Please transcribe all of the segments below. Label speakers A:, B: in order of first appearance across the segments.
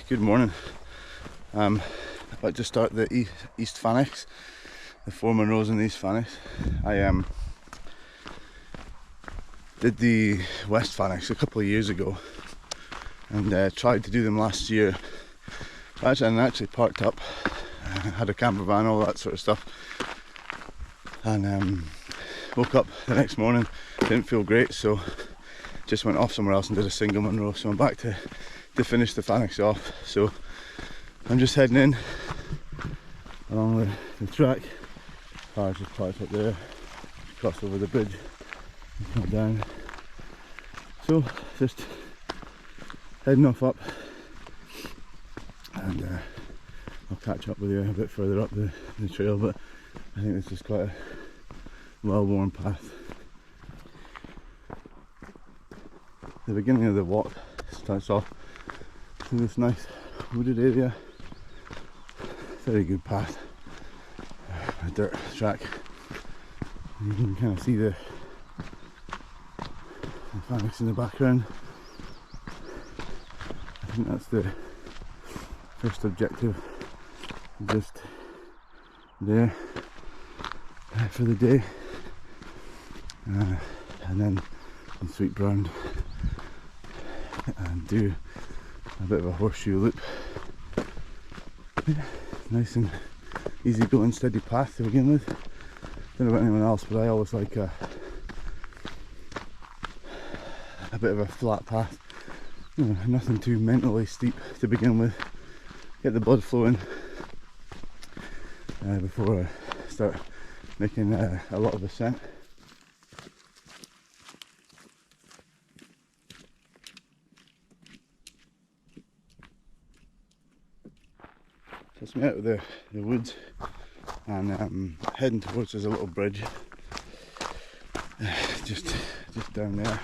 A: Good morning. I'd like to start the East Fannichs, the 4 Munros in East Fannichs. I did the West Fannichs a couple of years ago and tried to do them last year. I actually parked up, had a camper van, all that sort of stuff, and woke up the next morning, didn't feel great, so just went off somewhere else and did a single Munro. So I'm back to finish the Fannichs off. So I'm just heading in along the track. Cars just parked up there, cross over the bridge and come down. So just heading off up, and I'll catch up with you a bit further up the trail, but I think this is quite a well-worn path. The beginning of the walk starts off through this nice wooded area. Very good path, a dirt track. And you can kind of see the Fannichs in the background. I think that's the first objective, just there for the day, and then we sweep round and do a bit of a horseshoe loop. Yeah, nice and easy going, steady path to begin with. Don't know about anyone else, but I always like a bit of a flat path. You know, nothing too mentally steep to begin with. Get the blood flowing before I start making a lot of ascent. So it's me out of the woods and heading towards, there's a little bridge just down there.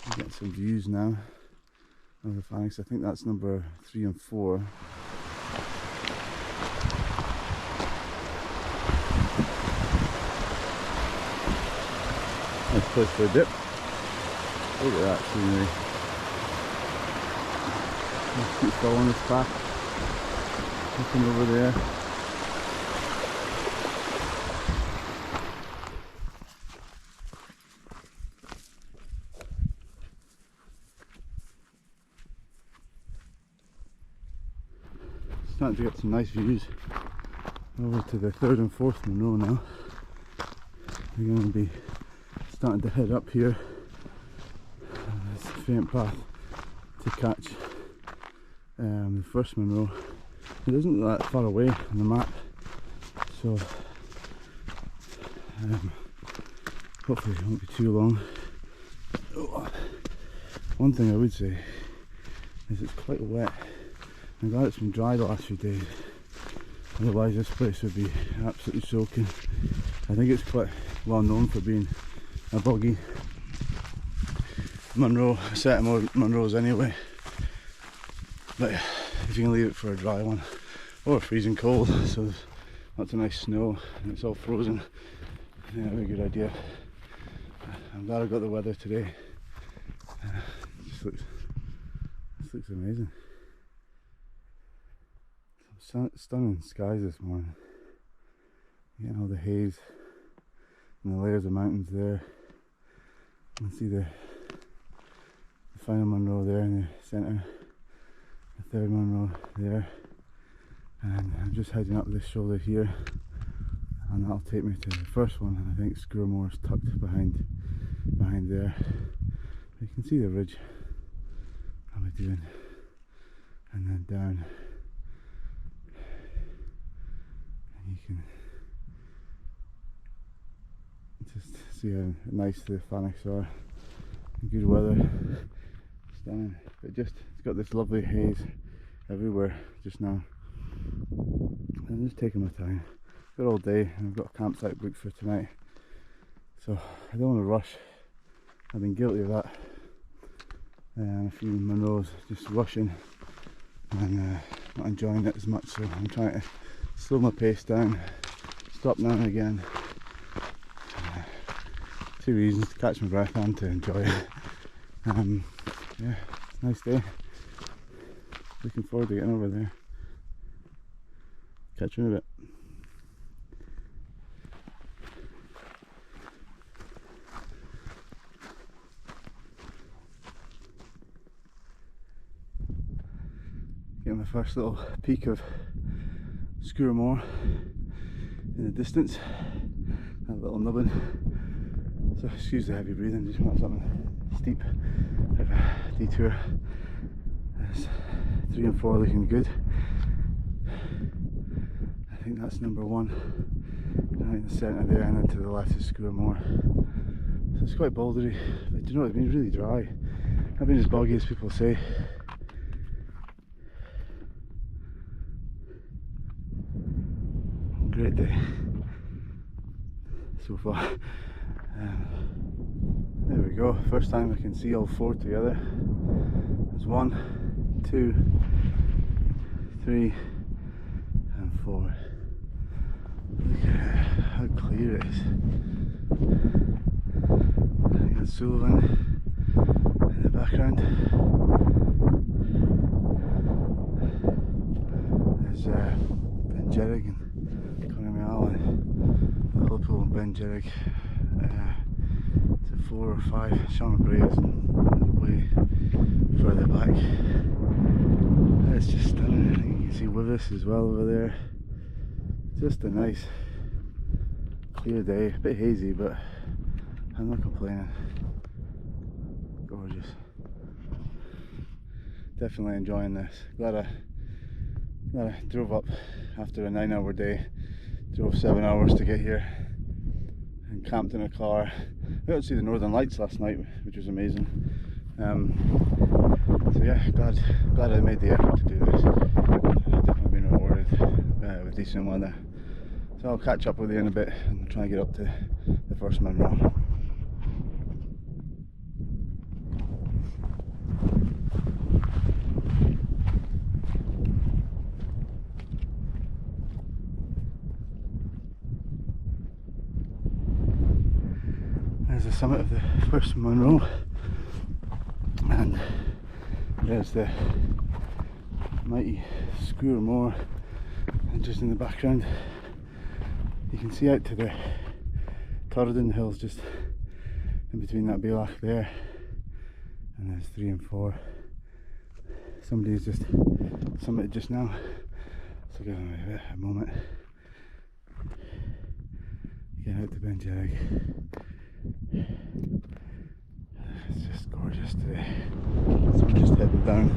A: You get some views now of the Fannichs. I think that's number 3 and 4. Nice place for a dip. Look at that scenery. Just keep following this path. Looking over there. Starting to get some nice views over to the 3rd and 4th Munro now. We're going to be starting to head up here. It's a faint path to catch the 1st Munro. It isn't that far away on the map, so hopefully it won't be too long. Oh, one thing I would say is it's quite wet. I'm glad it's been dry the last few days, otherwise this place would be absolutely soaking. I think it's quite well known for being a boggy Munro, a set of Munros anyway, but if you can leave it for a dry one or freezing cold, so there's lots of nice snow and it's all frozen, yeah, that'd be a good idea. I'm glad I got the weather today. This looks amazing. Stunning skies this morning. Getting all the haze and the layers of mountains there. You can see the final Munro there in the centre, the 3rd Munro there, and I'm just heading up this shoulder here, and that'll take me to the 1st one, and I think Sgùrr Mòr is tucked behind there. You can see the ridge I'll be doing, and then down. You can just see how nice the Fannichs are. Good weather, stunning. But it's got this lovely haze everywhere just now. I'm just taking my time. Good all day, and I've got a campsite booked for tonight, so I don't want to rush. I've been guilty of that. A few Munros, just rushing and not enjoying it as much. So I'm trying to slow my pace down, stop now and again. 2 reasons: to catch my breath and to enjoy it. Yeah, nice day. looking forward to getting over there. Catch you in a bit. Getting my first little peek of Sgùrr Mòr in the distance. That little nubbin. So excuse the heavy breathing, just went up something steep. Bit of a detour. There's 3 and 4 looking good. I think that's number 1. Right in the centre there, and then to the left is Sgùrr Mòr. So it's quite bouldery, but do you know, it's been really dry. Not been as boggy as people say. Great day so far. There we go, first time I can see all 4 together. There's 1, 2, 3 and 4. Look at how clear it is. I think that's Sullivan in the background. There's Benjerrig and Liverpool and Benjerrig. To 4 or 5. Sean Bray is way further back. It's just stunning. I think you can see Wivis as well over there. Just a nice clear day. A bit hazy, but I'm not complaining. Gorgeous. Definitely enjoying this. Glad I drove up after a 9-hour day. Drove 7 hours to get here and camped in a car. We got to see the Northern Lights last night, which was amazing. So yeah, glad I made the effort to do this. Definitely been rewarded with decent weather. So I'll catch up with you in a bit and try and get up to the first Munro. There's the summit of the first Munro, and there's the mighty Sgùrr Mòr, and just in the background you can see out to the Torridon hills just in between that Bealach there, and there's 3 and 4. Somebody's just summited just now, so give them a moment. Getting out to Benjerrig. It's just gorgeous today. So we're just heading down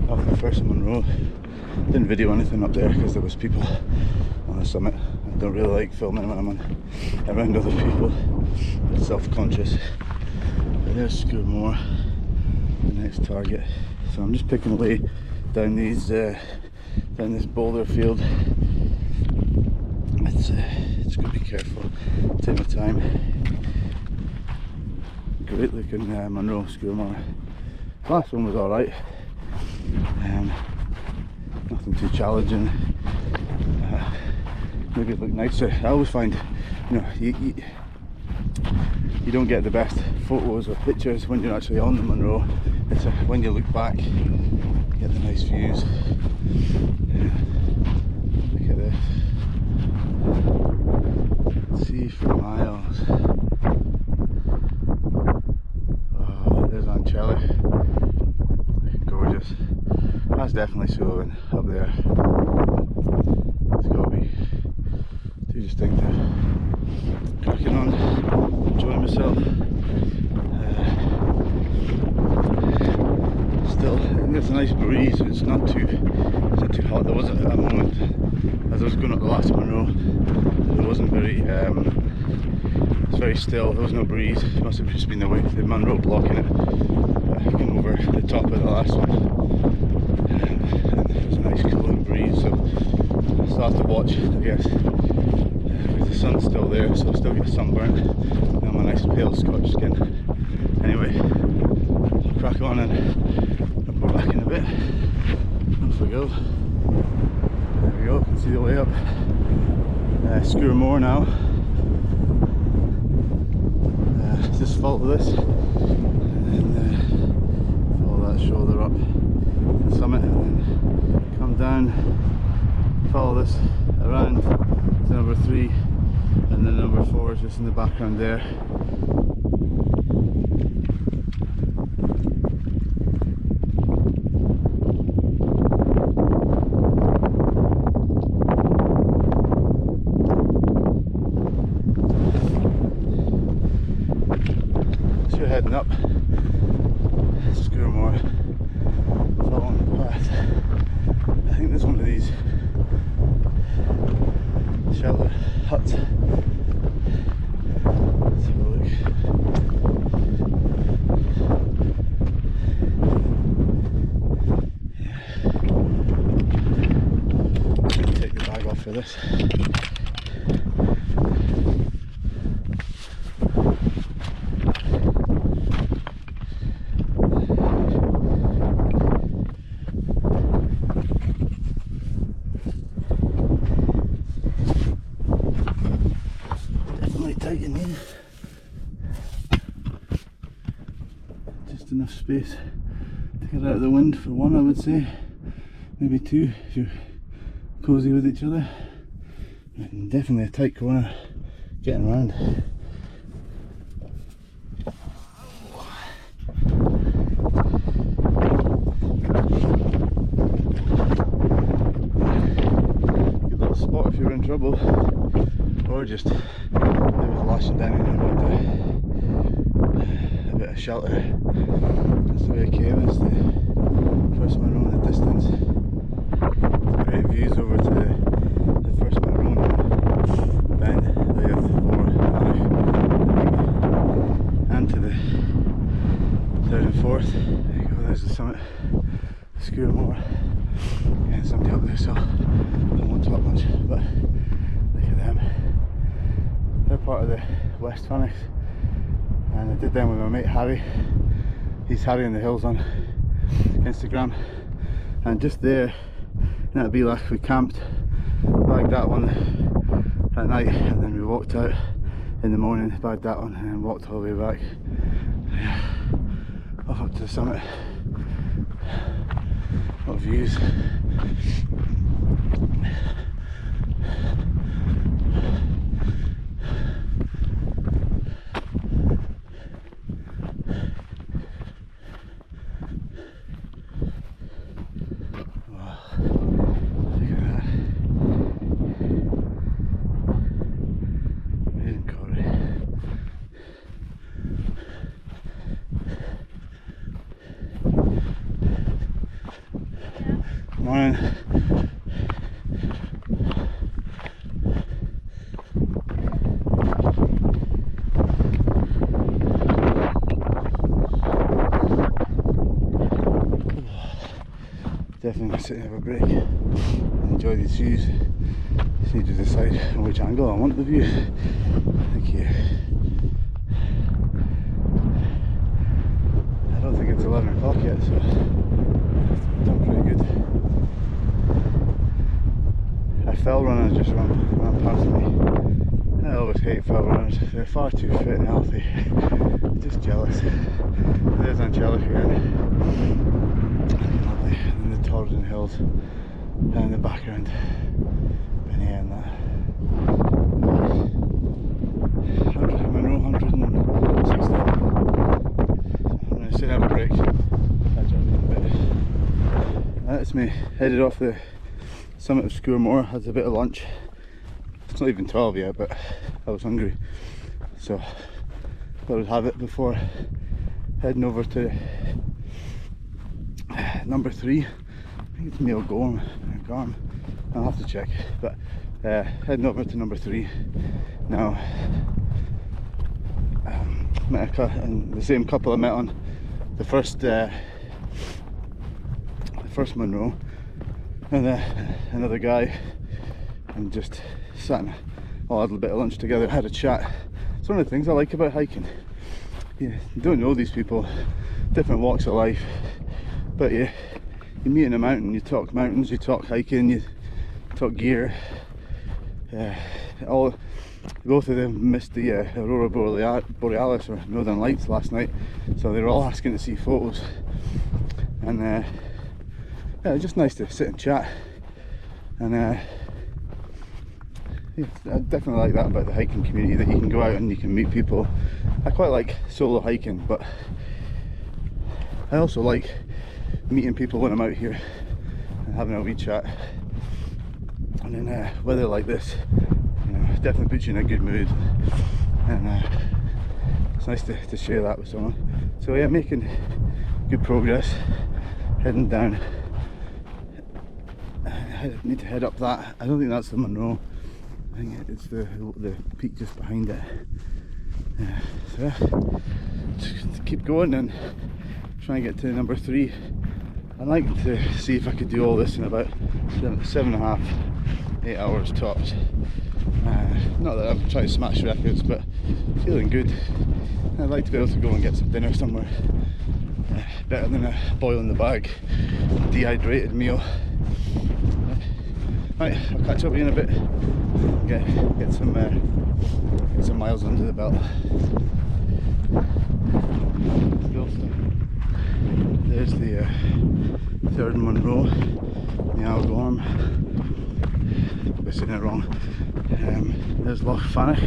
A: off the first Munro. Didn't video anything up there because there was people on the summit. I don't really like filming when I'm around other people. I'm self-conscious. But there's Sgùrr Mòr, the next target. So I'm just picking away down these down this boulder field. It's got to be careful. Take my time. Great looking Munro, Sgùrr Mòr. Last one was alright. Nothing too challenging. Maybe it looked nicer. I always find, you know, you don't get the best photos or pictures when you're actually on the Munro. It's when you look back, you get the nice views. Look at this. See for miles. Oh, there's Ancelli. Gorgeous. That's definitely Sullivan up there. It's got to be too distinctive. Cracking on, enjoying myself. Still, there's a nice breeze. It's not too hot. There wasn't a moment as I was going up the last Munro. It wasn't very. It's very still. There was no breeze. It must have just been the way the Munro blocking it. Going over the top of the last one, and there was a nice cooling breeze. So I still have to watch, I guess, because the sun's still there, so I'll still get sunburnt. And my nice pale Scotch skin. Anyway, I'll crack on and report back in a bit. Off we go. There we go. You can see the way up Sgùrr Mòr now. Just follow this and then follow that shoulder up. the summit and then come down, follow this around to number 3, and then number 4 is just in the background there. So you're heading up Sgùrr Mòr, following the path. I think there's one of these shelter huts. Let's have a look. Yeah. Take the bag off for this. Tight in here. Just enough space to get out of the wind for one, I would say. Maybe 2 if you're cosy with each other. And definitely a tight corner getting around. Good little spot if you're in trouble, or just lashing down and want a bit of shelter. That's the way I came. It's the first Munro in the distance. Great views over to the first Munro bend there for Fannichs, and to the 3rd and 4th. There you go, there's the summit, Sgùrr Mòr, and somebody up there, so I don't want to talk much, but look at them. They're part of the West Fannichs, and I did them with my mate Harry. He's Harry in the Hills on Instagram, and just there in that Belach we camped, bagged that one at night, and then we walked out in the morning, bagged that one, and then walked all the way back. Yeah, off up to the summit. What views. Morning. Definitely gonna sit and have a break and enjoy these views. Just need to decide on which angle I want the view. Thank you. I don't think it's 11 o'clock yet, so it's done pretty good. A fell runner just ran past me. I always hate fell runners, they're far too fit and healthy. Just jealous. There's Angelic again. Lovely. And the Torridon Hills down in the background. Benny and that. 100 Munro, 160. I'm going to sit and have a break. Catch up in a bit. That's me headed off the summit of Sgùrr Mòr. Had a bit of lunch. It's not even 12 yet, but I was hungry, so thought I'd have it before heading over to number 3. I think it's Mail Gorm. I'll have to check, but heading over to number 3 now. Met and the same couple I met on the first Munro, and another guy, and just sat and all had a bit of lunch together, had a chat. It's one of the things I like about hiking. You don't know these people, different walks of life, but you meet in a mountain, you talk mountains, you talk hiking, you talk gear. Both of them missed the Aurora Borealis or Northern Lights last night, so they were all asking to see photos, and yeah, it's just nice to sit and chat. And yeah, I definitely like that about the hiking community, that you can go out and you can meet people. I quite like solo hiking, but I also like meeting people when I'm out here and having a wee chat. And in weather like this, you know, it definitely puts you in a good mood, and it's nice to share that with someone. So yeah, making good progress, heading down. I need to head up that. I don't think that's the Munro. I think it's the peak just behind it. Yeah, so yeah, just keep going and try and get to number 3. I'd like to see if I could do all this in about 7.5, 8 hours tops. Not that I'm trying to smash records, but feeling good. I'd like to be able to go and get some dinner somewhere. Better than a boil in the bag, dehydrated meal. Right, I'll catch up with you in a bit. Get some miles under the belt. There's the 3rd Munro, the Sgùrr Mòr. We're saying it wrong. There's Loch Fannich,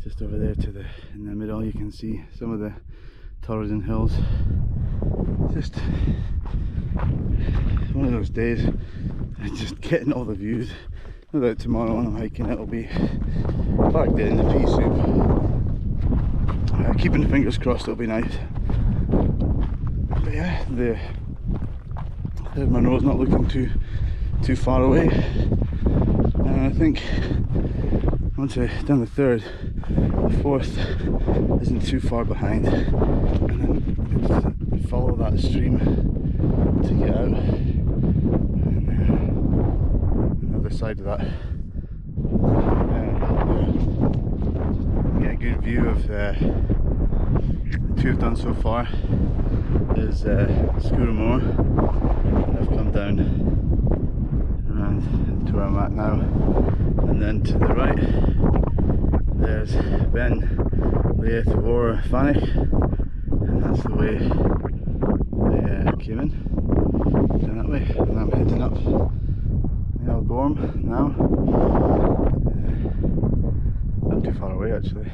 A: just over there in the middle. You can see some of the Torridon hills. Just one of those days, just getting all the views. No doubt tomorrow when I'm hiking it'll be back there in the pea soup. Keeping the fingers crossed it'll be nice. But yeah, the Munro's not looking too far away, and I think once I've done the 3rd, the 4th isn't too far behind, and then follow that stream to get out. And the other side of that get a good view of the 2 I've done so far. Is Sgùrr Mòr. I've come down around to where I'm at now, and then to the right there's Fannichs, and that's the way they came in, down that way. And I'm heading up Sgùrr Mòr now. Not too far away actually.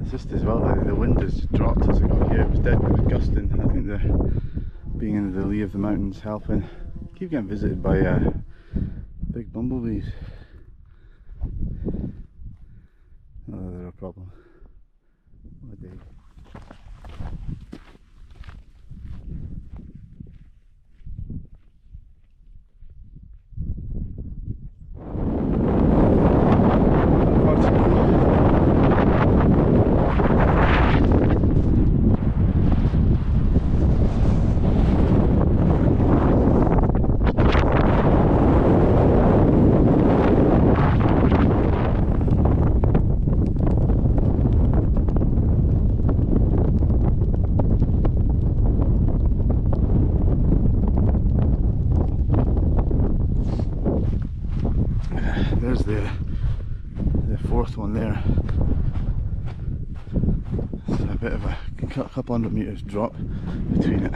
A: It's just as well that the wind has dropped as I got here. It was gusting. I think the being in the lee of the mountains helping. Keep getting visited by big bumblebees. Oh, they're a problem. What a day. There's the 4th one there. It's a bit of a couple hundred metres drop between it.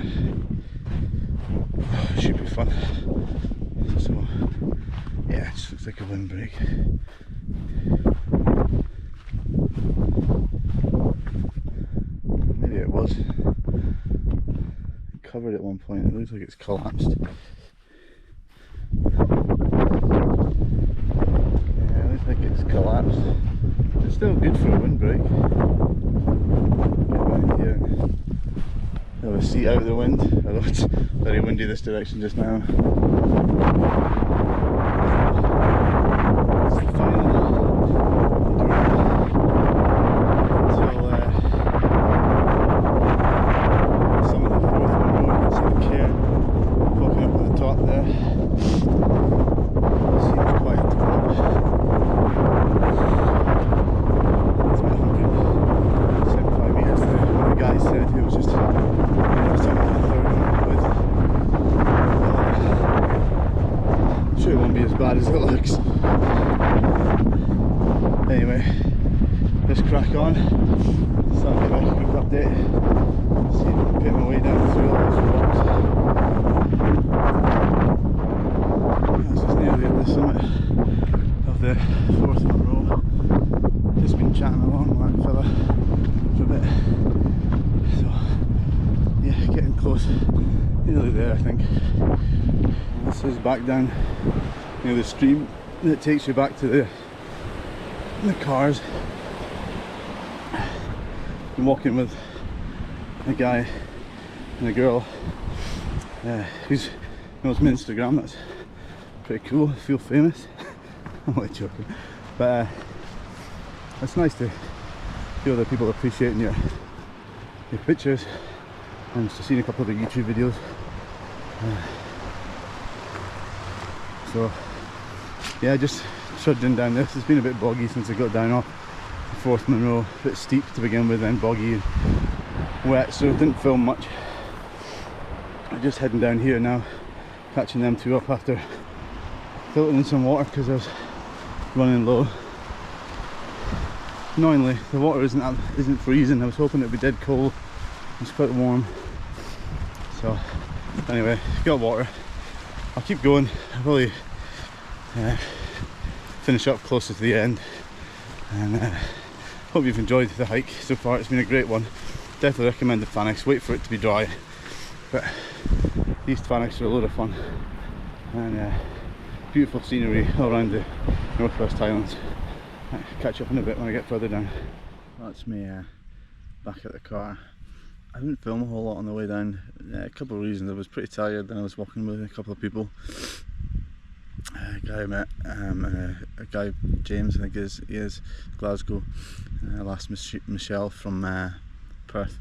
A: Should be fun. So yeah, it just looks like a windbreak. Maybe it was covered at one point. It looks like it's collapsed. It's collapsed. It's still good for a windbreak. Get back here and have a seat out of the wind, although it's very windy this direction just now. It's the final until some of the 4th Munro. You can see the cairn poking up on the top there. It seems quite a drop. Said he was just something the 3rd one close, nearly there I think. This is back down near the stream that takes you back to the cars. I'm walking with a guy and a girl who knows my Instagram. That's pretty cool. I feel famous. I'm only joking, but it's nice to feel that people are appreciating your pictures. I'm just seeing a couple of the YouTube videos. So yeah, just trudging down this. It's been a bit boggy since I got down off the fourth Munro. A bit steep to begin with, then boggy and wet, so didn't film much. I'm just heading down here now, catching them two up after filtering in some water because I was running low. Annoyingly, the water isn't freezing. I was hoping it'd be dead cold. It's quite warm. So anyway, got water. I'll keep going. I'll probably finish up closer to the end, and hope you've enjoyed the hike so far. It's been a great one. Definitely recommend the Fannichs. Wait for it to be dry, but these Fannichs are a load of fun, and beautiful scenery all around the northwest highlands. I'll catch up in a bit when I get further down. That's me back at the car. I didn't film a whole lot on the way down. A couple of reasons. I was pretty tired, then I was walking with a couple of people. A guy I met, a guy, James I think he is Glasgow, last Michelle from Perth,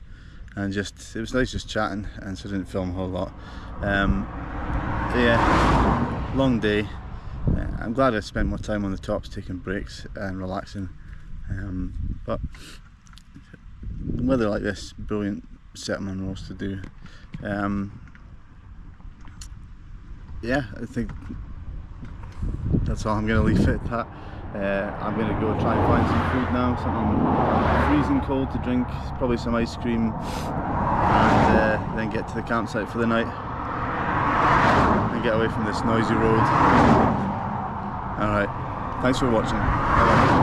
A: and just it was nice just chatting, and so I didn't film a whole lot. Yeah, long day. I'm glad I spent more time on the tops taking breaks and relaxing, but weather like this, brilliant set of Munros to do. Yeah, I think that's all I'm going to leave it at that. I'm going to go try and find some food now, something freezing cold to drink, probably some ice cream, and then get to the campsite for the night and get away from this noisy road. Alright, thanks for watching. Bye-bye.